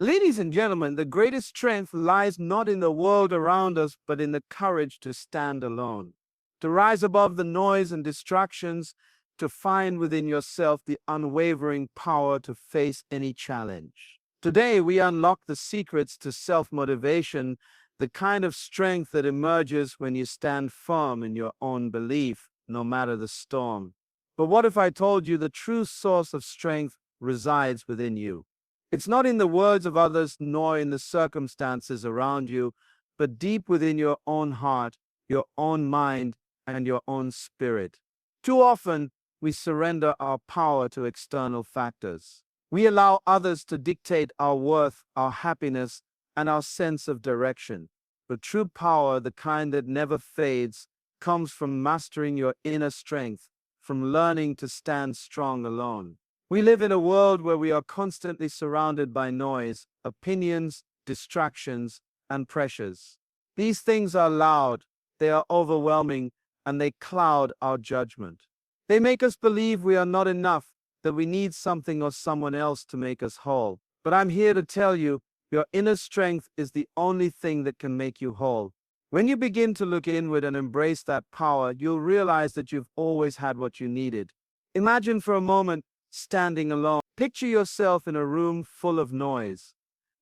Ladies and gentlemen, the greatest strength lies not in the world around us, but in the courage to stand alone, to rise above the noise and distractions, to find within yourself the unwavering power to face any challenge. Today, we unlock the secrets to self-motivation, the kind of strength that emerges when you stand firm in your own belief, no matter the storm. But what if I told you the true source of strength resides within you? It's not in the words of others nor in the circumstances around you, but deep within your own heart, your own mind, and your own spirit. Too often, we surrender our power to external factors. We allow others to dictate our worth, our happiness, and our sense of direction. But true power, the kind that never fades, comes from mastering your inner strength, from learning to stand strong alone. We live in a world where we are constantly surrounded by noise, opinions, distractions, and pressures. These things are loud, they are overwhelming, and they cloud our judgment. They make us believe we are not enough, that we need something or someone else to make us whole. But I'm here to tell you, your inner strength is the only thing that can make you whole. When you begin to look inward and embrace that power, you'll realize that you've always had what you needed. Imagine for a moment standing alone. Picture yourself in a room full of noise,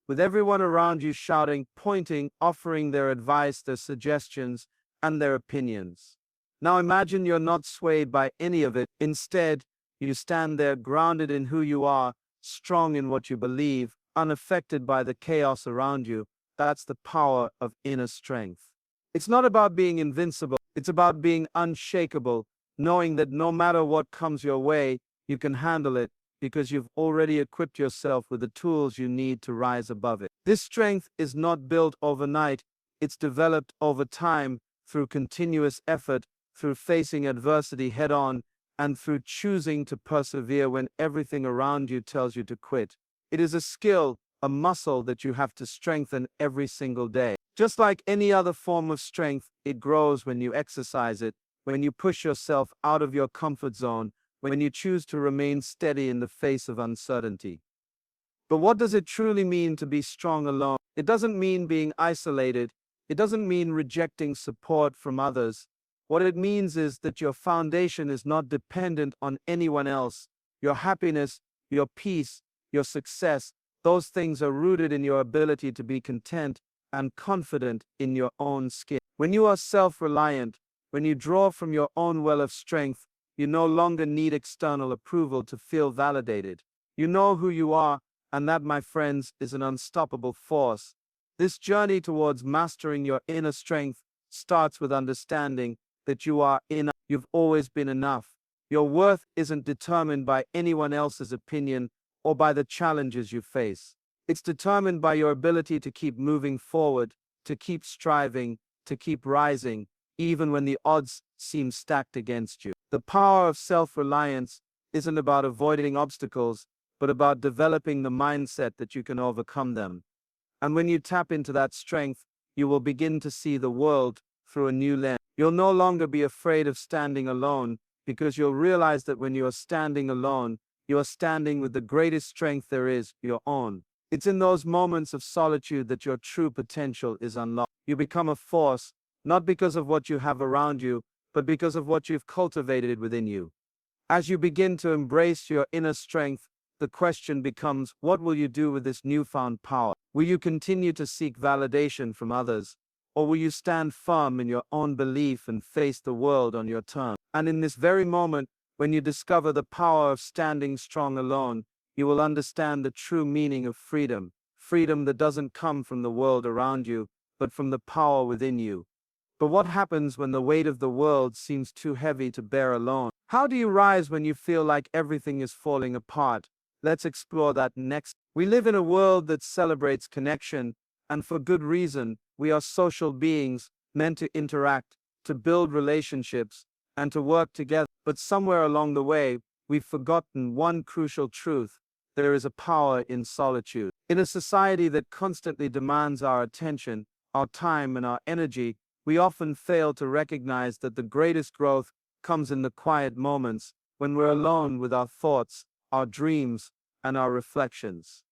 with everyone around you shouting, pointing, offering their advice, their suggestions, and their opinions. Now imagine you're not swayed by any of it. Instead, you stand there grounded in who you are, strong in what you believe, unaffected by the chaos around you. That's the power of inner strength. It's not about being invincible. It's about being unshakable, knowing that no matter what comes your way, you can handle it because you've already equipped yourself with the tools you need to rise above it. This strength is not built overnight. It's developed over time through continuous effort, through facing adversity head-on, and through choosing to persevere when everything around you tells you to quit. It is a skill, a muscle that you have to strengthen every single day. Just like any other form of strength, it grows when you exercise it, when you push yourself out of your comfort zone, when you choose to remain steady in the face of uncertainty. But what does it truly mean to be strong alone? It doesn't mean being isolated. It doesn't mean rejecting support from others. What it means is that your foundation is not dependent on anyone else. Your happiness, your peace, your success, those things are rooted in your ability to be content and confident in your own skin. When you are self-reliant, when you draw from your own well of strength, you no longer need external approval to feel validated. You know who you are, and that, my friends, is an unstoppable force. This journey towards mastering your inner strength starts with understanding that you are enough. You've always been enough. Your worth isn't determined by anyone else's opinion or by the challenges you face. It's determined by your ability to keep moving forward, to keep striving, to keep rising, even when the odds seem stacked against you. The power of self-reliance isn't about avoiding obstacles, but about developing the mindset that you can overcome them. And when you tap into that strength, you will begin to see the world through a new lens. You'll no longer be afraid of standing alone, because you'll realize that when you are standing alone, you are standing with the greatest strength there is, your own. It's in those moments of solitude that your true potential is unlocked. You become a force, not because of what you have around you, but because of what you've cultivated within you. As you begin to embrace your inner strength, the question becomes, what will you do with this newfound power? Will you continue to seek validation from others, or will you stand firm in your own belief and face the world on your terms? And in this very moment, when you discover the power of standing strong alone, you will understand the true meaning of freedom. Freedom that doesn't come from the world around you, but from the power within you. But what happens when the weight of the world seems too heavy to bear alone? How do you rise when you feel like everything is falling apart? Let's explore that next. We live in a world that celebrates connection, and for good reason. We are social beings, meant to interact, to build relationships, and to work together. But somewhere along the way, we've forgotten one crucial truth. There is a power in solitude. In a society that constantly demands our attention, our time, and our energy, we often fail to recognize that the greatest growth comes in the quiet moments when we're alone with our thoughts, our dreams, and our reflections.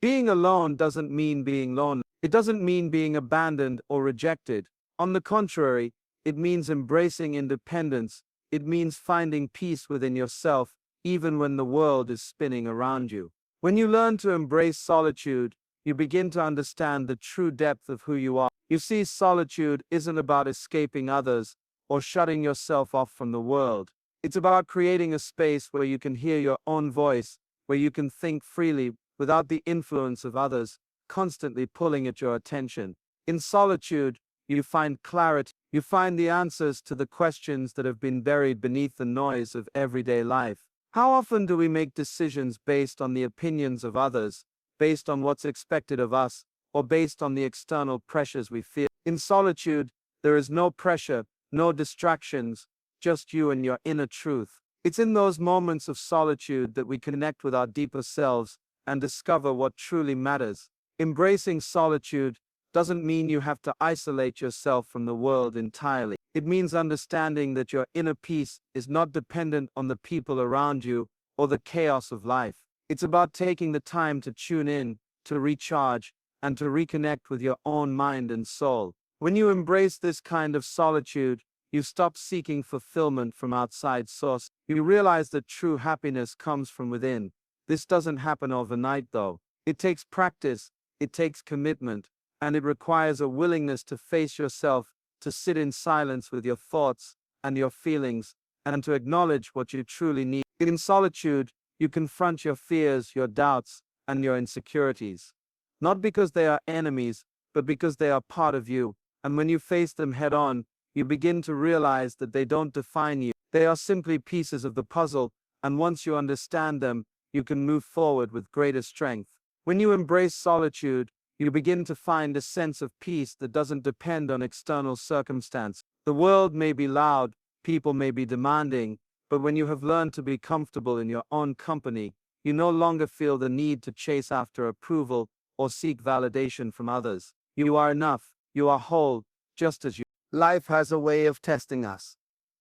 Being alone doesn't mean being lonely. It doesn't mean being abandoned or rejected. On the contrary, it means embracing independence. It means finding peace within yourself, even when the world is spinning around you. When you learn to embrace solitude, you begin to understand the true depth of who you are. You see, solitude isn't about escaping others or shutting yourself off from the world. It's about creating a space where you can hear your own voice, where you can think freely without the influence of others constantly pulling at your attention. In solitude, you find clarity. You find the answers to the questions that have been buried beneath the noise of everyday life. How often do we make decisions based on the opinions of others, based on what's expected of us, or based on the external pressures we feel? In solitude, there is no pressure, no distractions, just you and your inner truth. It's in those moments of solitude that we connect with our deeper selves and discover what truly matters. Embracing solitude doesn't mean you have to isolate yourself from the world entirely. It means understanding that your inner peace is not dependent on the people around you or the chaos of life. It's about taking the time to tune in, to recharge, and to reconnect with your own mind and soul. When you embrace this kind of solitude, you stop seeking fulfillment from outside sources. You realize that true happiness comes from within. This doesn't happen overnight, though. It takes practice, it takes commitment, and it requires a willingness to face yourself, to sit in silence with your thoughts and your feelings, and to acknowledge what you truly need. In solitude, you confront your fears, your doubts, and your insecurities. Not because they are enemies, but because they are part of you. And when you face them head on, you begin to realize that they don't define you. They are simply pieces of the puzzle, and once you understand them, you can move forward with greater strength. When you embrace solitude, you begin to find a sense of peace that doesn't depend on external circumstance. The world may be loud, people may be demanding, but when you have learned to be comfortable in your own company, you no longer feel the need to chase after approval or seek validation from others. You are enough, you are whole, just as you are. Life has a way of testing us.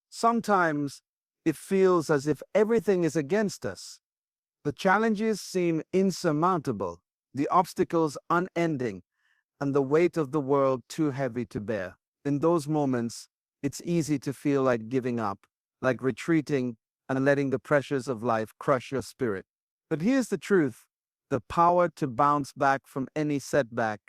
Sometimes it feels as if everything is against us. The challenges seem insurmountable, the obstacles unending, and the weight of the world too heavy to bear. In those moments, it's easy to feel like giving up, like retreating and letting the pressures of life crush your spirit. But here's the truth: the power to bounce back from any setback,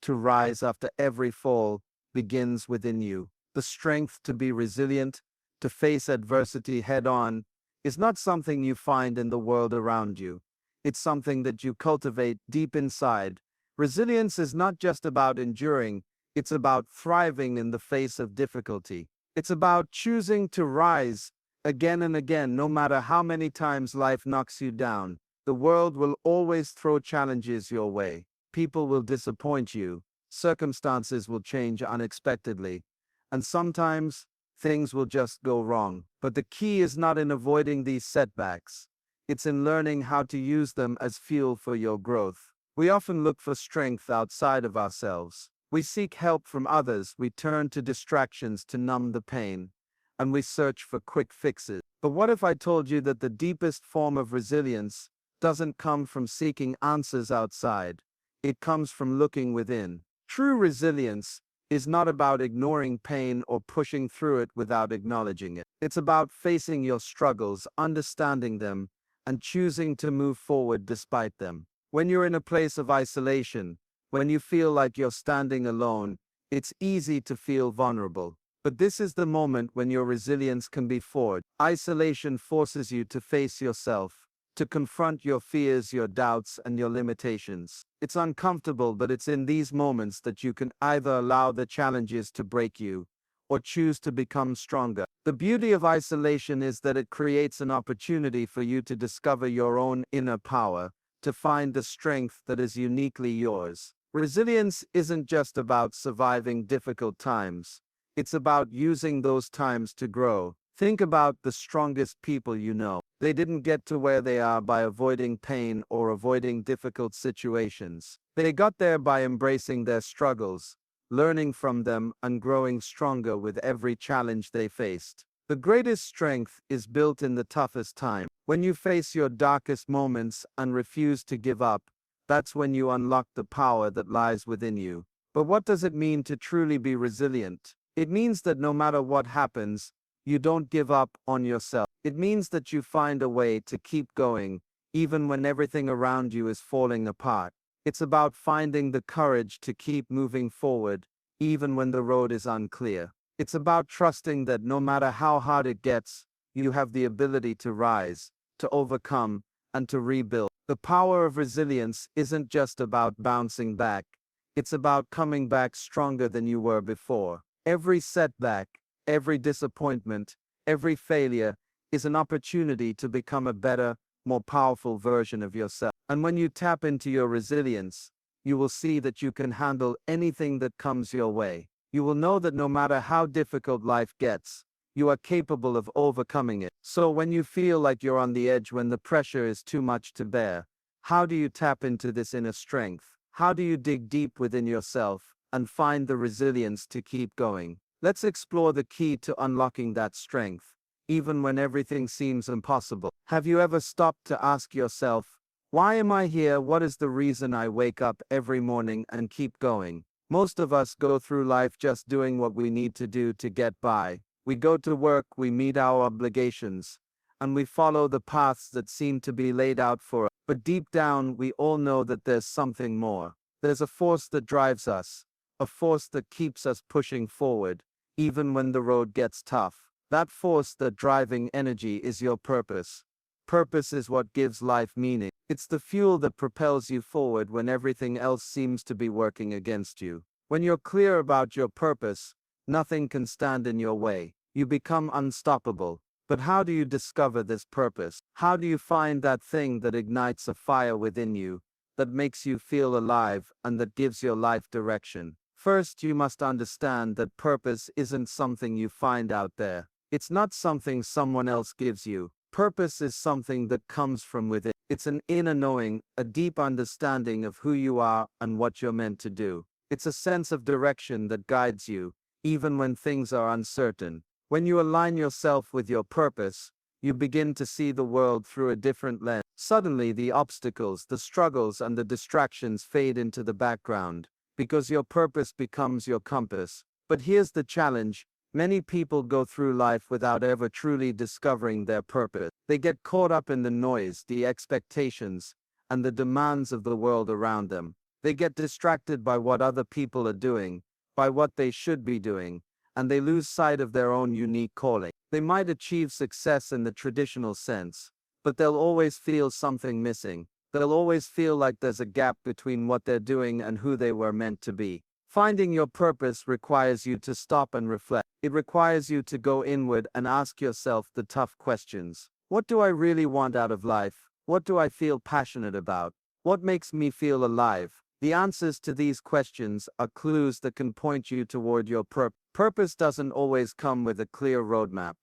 to rise after every fall, begins within you. The strength to be resilient, to face adversity head on, is not something you find in the world around you. It's something that you cultivate deep inside. Resilience is not just about enduring, it's about thriving in the face of difficulty. It's about choosing to rise again and again, no matter how many times life knocks you down. The world will always throw challenges your way. People will disappoint you. Circumstances will change unexpectedly. And sometimes, things will just go wrong. But the key is not in avoiding these setbacks. It's in learning how to use them as fuel for your growth. We often look for strength outside of ourselves. We seek help from others. We turn to distractions to numb the pain. And we search for quick fixes. But what if I told you that the deepest form of resilience doesn't come from seeking answers outside? It comes from looking within. True resilience is not about ignoring pain or pushing through it without acknowledging it. It's about facing your struggles, understanding them, and choosing to move forward despite them. When you're in a place of isolation, when you feel like you're standing alone, it's easy to feel vulnerable. But this is the moment when your resilience can be forged. Isolation forces you to face yourself, to confront your fears, your doubts, and your limitations. It's uncomfortable, but it's in these moments that you can either allow the challenges to break you or choose to become stronger. The beauty of isolation is that it creates an opportunity for you to discover your own inner power, to find the strength that is uniquely yours. Resilience isn't just about surviving difficult times. It's about using those times to grow. Think about the strongest people you know. They didn't get to where they are by avoiding pain or avoiding difficult situations. They got there by embracing their struggles, learning from them, and growing stronger with every challenge they faced. The greatest strength is built in the toughest time. When you face your darkest moments and refuse to give up, That's when you unlock the power that lies within you. But what does it mean to truly be resilient? It means that no matter what happens, you don't give up on yourself. It means that you find a way to keep going, even when everything around you is falling apart. It's about finding the courage to keep moving forward, even when the road is unclear. It's about trusting that no matter how hard it gets, you have the ability to rise, to overcome, and to rebuild. The power of resilience isn't just about bouncing back. It's about coming back stronger than you were before. Every setback, every disappointment, every failure is an opportunity to become a better, more powerful version of yourself. And when you tap into your resilience, you will see that you can handle anything that comes your way. You will know that no matter how difficult life gets, you are capable of overcoming it. So when you feel like you're on the edge, when the pressure is too much to bear, how do you tap into this inner strength? How do you dig deep within yourself and find the resilience to keep going? Let's explore the key to unlocking that strength, even when everything seems impossible. Have you ever stopped to ask yourself, why am I here? What is the reason I wake up every morning and keep going? Most of us go through life just doing what we need to do to get by. We go to work, we meet our obligations, and we follow the paths that seem to be laid out for us. But deep down, we all know that there's something more. There's a force that drives us, a force that keeps us pushing forward, even when the road gets tough. That force, that driving energy, is your purpose. Purpose is what gives life meaning. It's the fuel that propels you forward when everything else seems to be working against you. When you're clear about your purpose, nothing can stand in your way. You become unstoppable. But how do you discover this purpose? How do you find that thing that ignites a fire within you, that makes you feel alive, and that gives your life direction? First, you must understand that purpose isn't something you find out there. It's not something someone else gives you. Purpose is something that comes from within. It's an inner knowing, a deep understanding of who you are and what you're meant to do. It's a sense of direction that guides you, even when things are uncertain. When you align yourself with your purpose, you begin to see the world through a different lens. Suddenly, the obstacles, the struggles, and the distractions fade into the background, because your purpose becomes your compass. But here's the challenge. Many people go through life without ever truly discovering their purpose. They get caught up in the noise, the expectations, and the demands of the world around them. They get distracted by what other people are doing, by what they should be doing, and they lose sight of their own unique calling. They might achieve success in the traditional sense, but they'll always feel something missing. They'll always feel like there's a gap between what they're doing and who they were meant to be. Finding your purpose requires you to stop and reflect. It requires you to go inward and ask yourself the tough questions. What do I really want out of life? What do I feel passionate about? What makes me feel alive? The answers to these questions are clues that can point you toward your purpose. Purpose doesn't always come with a clear roadmap.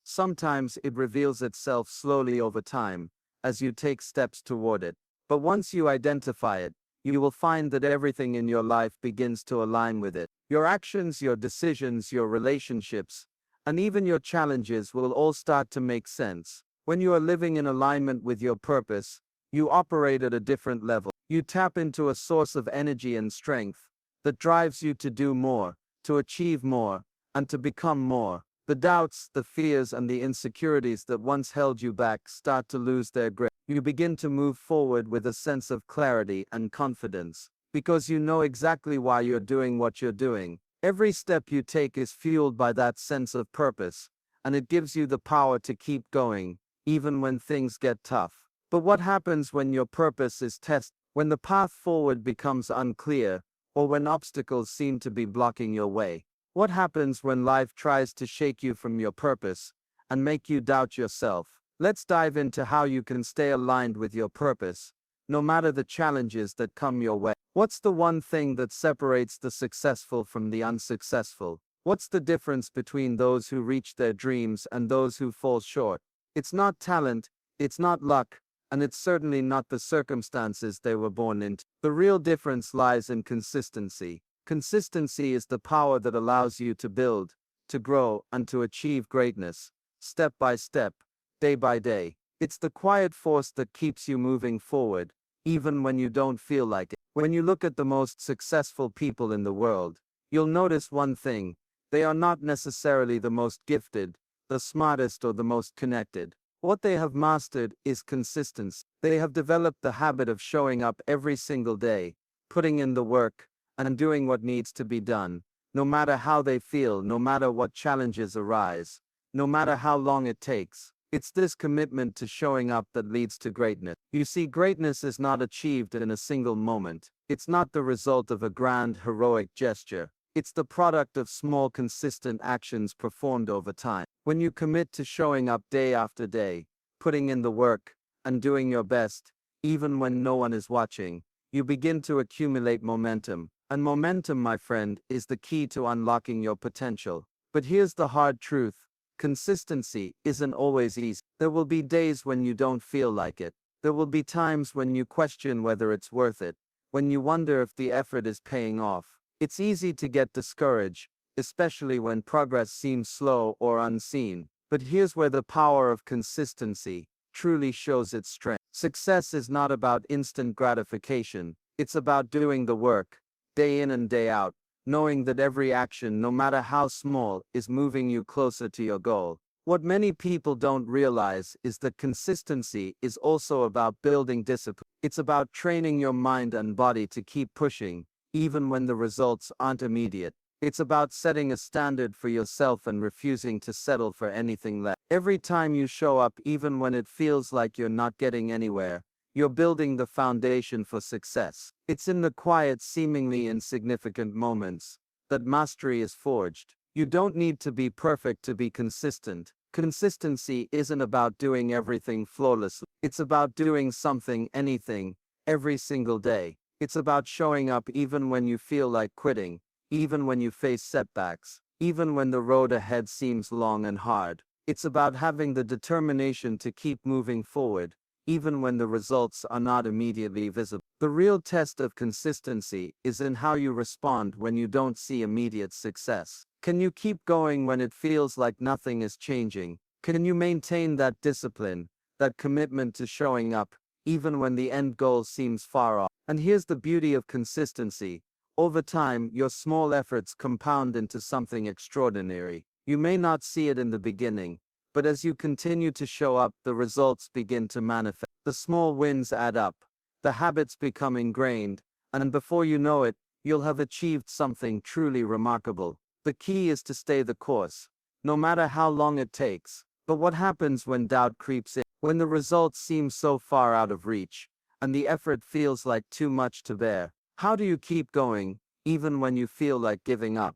Sometimes it reveals itself slowly over time, as you take steps toward it. But once you identify it, you will find that everything in your life begins to align with it. Your actions, your decisions, your relationships, and even your challenges will all start to make sense. When you are living in alignment with your purpose, you operate at a different level. You tap into a source of energy and strength that drives you to do more, to achieve more, and to become more. The doubts, the fears, and the insecurities that once held you back start to lose their grip. You begin to move forward with a sense of clarity and confidence, because you know exactly why you're doing what you're doing. Every step you take is fueled by that sense of purpose, and it gives you the power to keep going, even when things get tough. But what happens when your purpose is tested? When the path forward becomes unclear, or when obstacles seem to be blocking your way? What happens when life tries to shake you from your purpose and make you doubt yourself? Let's dive into how you can stay aligned with your purpose, no matter the challenges that come your way. What's the one thing that separates the successful from the unsuccessful? What's the difference between those who reach their dreams and those who fall short? It's not talent, it's not luck, and it's certainly not the circumstances they were born into. The real difference lies in consistency. Consistency is the power that allows you to build, to grow, and to achieve greatness, step by step, day by day. It's the quiet force that keeps you moving forward, even when you don't feel like it. When you look at the most successful people in the world, you'll notice one thing: they are not necessarily the most gifted, the smartest, or the most connected. What they have mastered is consistency. They have developed the habit of showing up every single day, putting in the work, and doing what needs to be done, no matter how they feel, no matter what challenges arise, no matter how long it takes. It's this commitment to showing up that leads to greatness. You see, greatness is not achieved in a single moment. It's not the result of a grand, heroic gesture. It's the product of small, consistent actions performed over time. When you commit to showing up day after day, putting in the work, and doing your best, even when no one is watching, you begin to accumulate momentum. And momentum, my friend, is the key to unlocking your potential. But here's the hard truth: consistency isn't always easy. There will be days when you don't feel like it. There will be times when you question whether it's worth it, when you wonder if the effort is paying off. It's easy to get discouraged, especially when progress seems slow or unseen. But here's where the power of consistency truly shows its strength. Success is not about instant gratification. It's about doing the work, day in and day out, knowing that every action, no matter how small, is moving you closer to your goal. What many people don't realize is that consistency is also about building discipline. It's about training your mind and body to keep pushing, even when the results aren't immediate. It's about setting a standard for yourself and refusing to settle for anything less. Every time you show up, even when it feels like you're not getting anywhere, you're building the foundation for success. It's in the quiet, seemingly insignificant moments that mastery is forged. You don't need to be perfect to be consistent. Consistency isn't about doing everything flawlessly. It's about doing something, anything, every single day. It's about showing up even when you feel like quitting, even when you face setbacks, even when the road ahead seems long and hard. It's about having the determination to keep moving forward, even when the results are not immediately visible. The real test of consistency is in how you respond when you don't see immediate success. Can you keep going when it feels like nothing is changing? Can you maintain that discipline, that commitment to showing up, even when the end goal seems far off? And here's the beauty of consistency. Over time, your small efforts compound into something extraordinary. You may not see it in the beginning, but as you continue to show up, the results begin to manifest. The small wins add up, the habits become ingrained, and before you know it, you'll have achieved something truly remarkable. The key is to stay the course, no matter how long it takes. But what happens when doubt creeps in? When the results seem so far out of reach, and the effort feels like too much to bear? How do you keep going, even when you feel like giving up?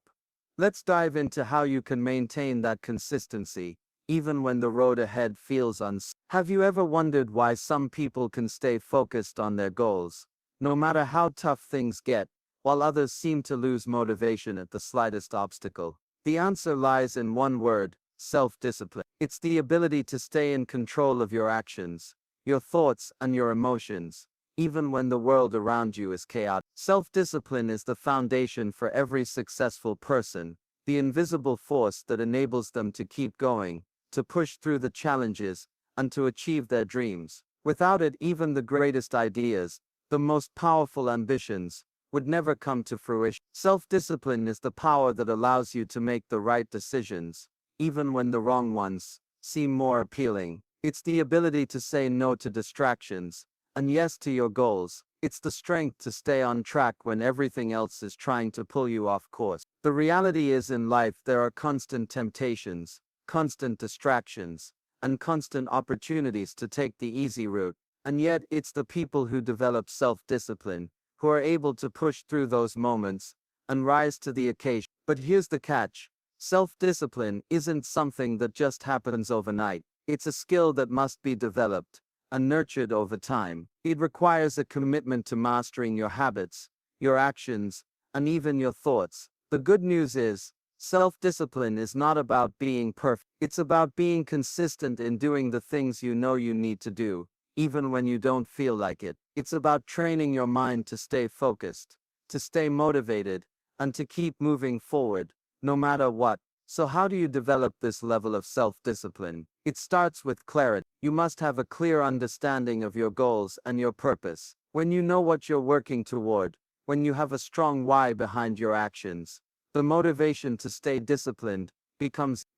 Let's dive into how you can maintain that consistency, even when the road ahead feels uncertain. Have you ever wondered why some people can stay focused on their goals, no matter how tough things get, while others seem to lose motivation at the slightest obstacle? The answer lies in one word: self-discipline. It's the ability to stay in control of your actions, your thoughts, and your emotions, even when the world around you is chaotic. Self-discipline is the foundation for every successful person, the invisible force that enables them to keep going, to push through the challenges, and to achieve their dreams. Without it, even the greatest ideas, the most powerful ambitions, would never come to fruition. Self-discipline is the power that allows you to make the right decisions, even when the wrong ones seem more appealing. It's the ability to say no to distractions, and yes to your goals. It's the strength to stay on track when everything else is trying to pull you off course. The reality is, in life there are constant temptations, constant distractions, and constant opportunities to take the easy route. And yet, it's the people who develop self-discipline who are able to push through those moments and rise to the occasion. But here's the catch: self-discipline isn't something that just happens overnight. It's a skill that must be developed and nurtured over time. It requires a commitment to mastering your habits, your actions, and even your thoughts. The good news is, self-discipline is not about being perfect. It's about being consistent in doing the things you know you need to do, even when you don't feel like it. It's about training your mind to stay focused, to stay motivated, and to keep moving forward, no matter what. So how do you develop this level of self-discipline? It starts with clarity. You must have a clear understanding of your goals and your purpose. When you know what you're working toward, when you have a strong why behind your actions, the motivation to stay disciplined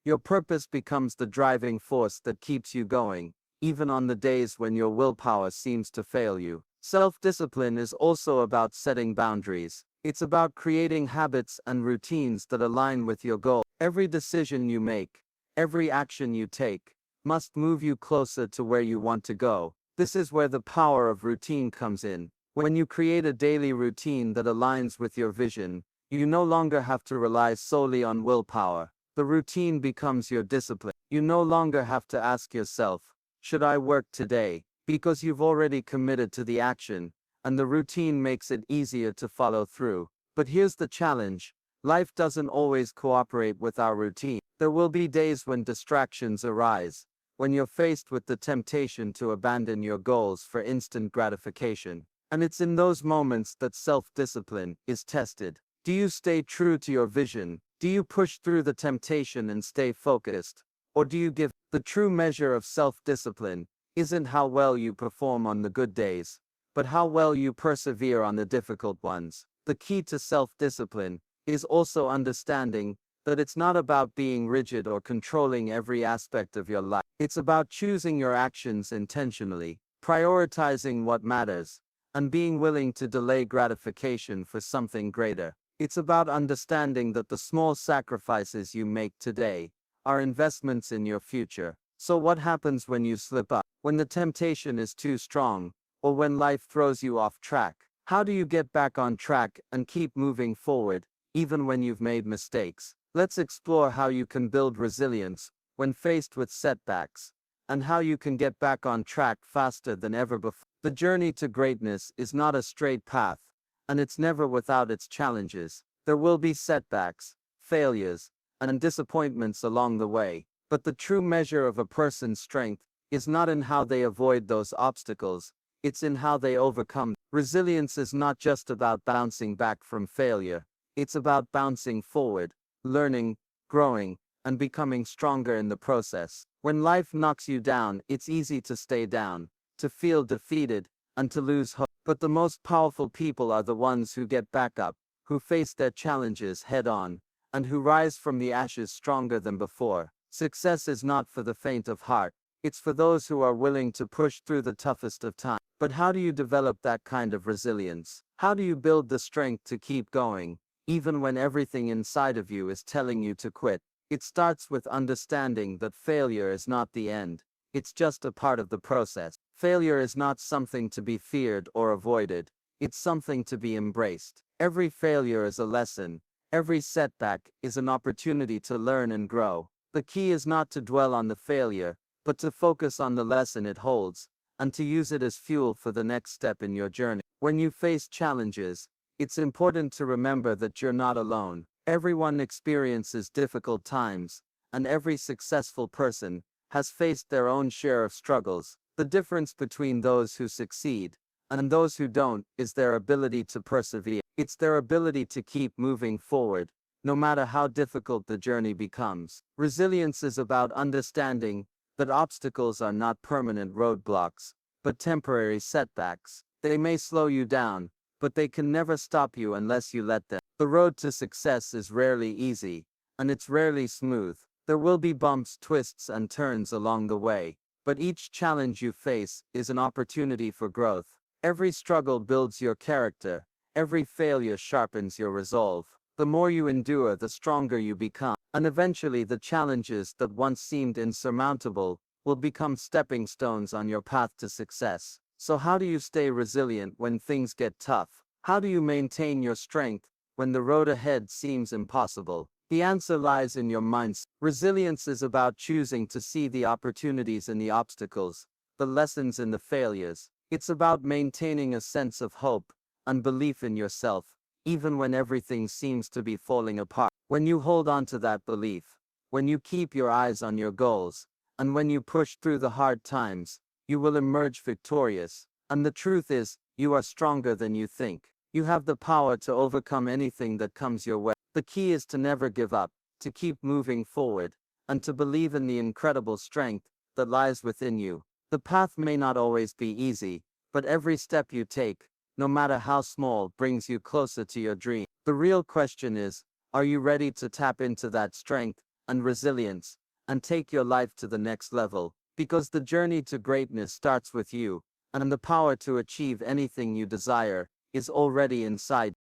your purpose becomes the driving force that keeps you going, even on the days when your willpower seems to fail you. Self-discipline is also about setting boundaries. It's about creating habits and routines that align with your goal. Every decision you make, every action you take, must move you closer to where you want to go. This is where the power of routine comes in. When you create a daily routine that aligns with your vision, you no longer have to rely solely on willpower. The routine becomes your discipline. You no longer have to ask yourself, should I work today? Because you've already committed to the action, and the routine makes it easier to follow through. But here's the challenge. Life doesn't always cooperate with our routine. There will be days when distractions arise, when you're faced with the temptation to abandon your goals for instant gratification. And it's in those moments that self-discipline is tested. Do you stay true to your vision? Do you push through the temptation and stay focused? Or do you give? The true measure of self-discipline isn't how well you perform on the good days, but how well you persevere on the difficult ones. The key to self-discipline is also understanding that it's not about being rigid or controlling every aspect of your life. It's about choosing your actions intentionally, prioritizing what matters, and being willing to delay gratification for something greater. It's about understanding that the small sacrifices you make today are investments in your future. So what happens when you slip up? When the temptation is too strong, or when life throws you off track? How do you get back on track and keep moving forward, even when you've made mistakes? Let's explore how you can build resilience when faced with setbacks, and how you can get back on track faster than ever before. The journey to greatness is not a straight path, and it's never without its challenges. There will be setbacks, failures, and disappointments along the way, but the true measure of a person's strength is not in how they avoid those obstacles, it's in how they overcome. Resilience is not just about bouncing back from failure, it's about bouncing forward, learning, growing, and becoming stronger in the process. When life knocks you down, it's easy to stay down, to feel defeated, and to lose hope. But the most powerful people are the ones who get back up, who face their challenges head on, and who rise from the ashes stronger than before. Success is not for the faint of heart, it's for those who are willing to push through the toughest of times. But how do you develop that kind of resilience? How do you build the strength to keep going, even when everything inside of you is telling you to quit? It starts with understanding that failure is not the end, it's just a part of the process. Failure is not something to be feared or avoided, it's something to be embraced. Every failure is a lesson, every setback is an opportunity to learn and grow. The key is not to dwell on the failure, but to focus on the lesson it holds, and to use it as fuel for the next step in your journey. When you face challenges, it's important to remember that you're not alone. Everyone experiences difficult times, and every successful person has faced their own share of struggles. The difference between those who succeed and those who don't is their ability to persevere. It's their ability to keep moving forward, no matter how difficult the journey becomes. Resilience is about understanding that obstacles are not permanent roadblocks, but temporary setbacks. They may slow you down, but they can never stop you unless you let them. The road to success is rarely easy, and it's rarely smooth. There will be bumps, twists, and turns along the way, but each challenge you face is an opportunity for growth. Every struggle builds your character, every failure sharpens your resolve. The more you endure, the stronger you become, and eventually the challenges that once seemed insurmountable will become stepping stones on your path to success. So how do you stay resilient when things get tough? How do you maintain your strength when the road ahead seems impossible? The answer lies in your mindset. Resilience is about choosing to see the opportunities in the obstacles, the lessons in the failures. It's about maintaining a sense of hope and belief in yourself, even when everything seems to be falling apart. When you hold on to that belief, when you keep your eyes on your goals, and when you push through the hard times, you will emerge victorious. And the truth is, you are stronger than you think. You have the power to overcome anything that comes your way. The key is to never give up, to keep moving forward, and to believe in the incredible strength that lies within you. The path may not always be easy, but every step you take, no matter how small, brings you closer to your dream. The real question is, are you ready to tap into that strength and resilience and take your life to the next level? Because the journey to greatness starts with you, and the power to achieve anything you desire is already inside.